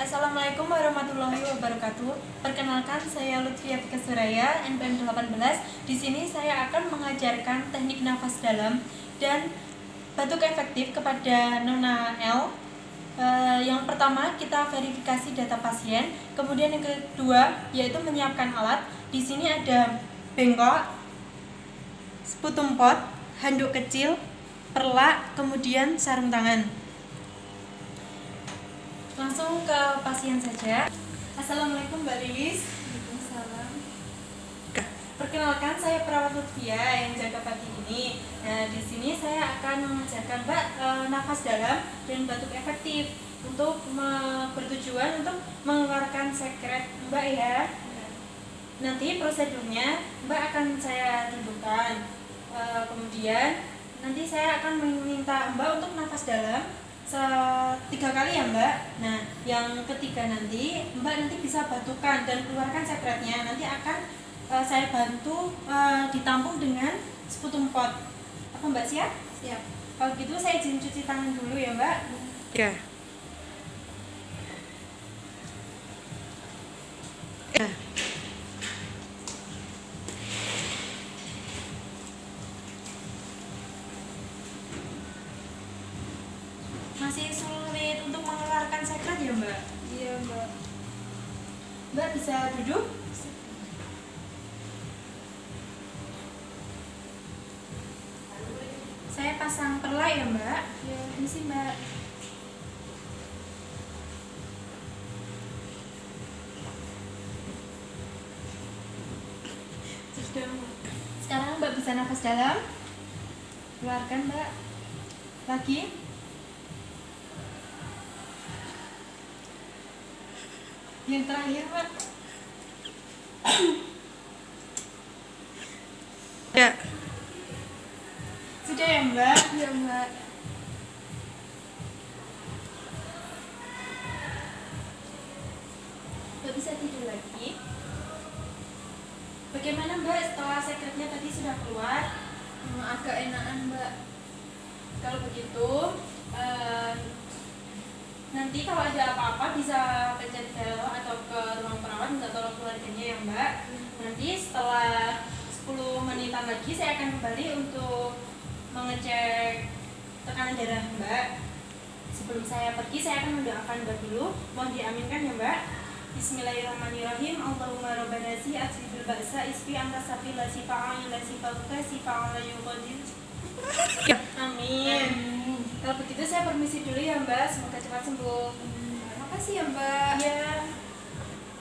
Assalamualaikum warahmatullahi wabarakatuh. Perkenalkan, saya Lutfi Atika Suraya, NPM 18. Di sini saya akan mengajarkan teknik nafas dalam dan batuk efektif kepada Nona L. Yang pertama, kita verifikasi data pasien. Kemudian yang kedua, yaitu menyiapkan alat. Di sini ada bengkok, sputum pot, handuk kecil, perlak, kemudian sarung tangan. Langsung ke pasien saja. Assalamualaikum Mbak Lilis. Waalaikumsalam. Perkenalkan, saya perawat Lutfia yang jaga pagi ini. Nah, di sini saya akan mengajarkan Mbak nafas dalam dan batuk efektif untuk bertujuan untuk mengeluarkan sekret Mbak ya. Nanti prosedurnya Mbak akan saya tunjukkan. Kemudian nanti saya akan meminta Mbak untuk nafas dalam 3 kali ya Mbak. Nah, yang ketiga nanti Mbak nanti bisa batukan dan keluarkan sekretnya. Nanti akan saya bantu ditampung dengan sputum pot. Apa Mbak siap? Siap. Kalau gitu saya izin cuci tangan dulu ya Mbak. Ya. Masih sulit untuk mengeluarkan sekret ya Mbak? Iya, Mbak. Mbak bisa duduk? Saya pasang perlak ya Mbak. Ya. Ini sih Mbak. Sekarang Mbak bisa nafas dalam. Keluarkan Mbak. Lagi. Yang terakhir Mbak. Ya. Sudah ya Mbak? Iya, Mbak. Mbak bisa tidur lagi. Bagaimana Mbak setelah sekretnya tadi sudah keluar? Agak enakan, Mbak. Kalau begitu nanti kalau ada apa-apa bisa pencet bel atau ke ruang perawat minta tolong keluarganya ya Mbak. Nanti setelah 10 menitan lagi saya akan kembali untuk mengecek tekanan darah Mbak. Sebelum saya pergi saya akan mendoakan Mbak dulu. Mohon diaminkan ya Mbak. Bismillahirrahmanirrahim. Allahumma rabbana si asfidul ba'sa isfi anta safi la sifa'an la sifa'uka sifa'an la yuqadir. Amin. Kalau begitu saya permisi dulu ya Mbak. Semoga cepat sembuh. Makasih ya, Mbak. Ya.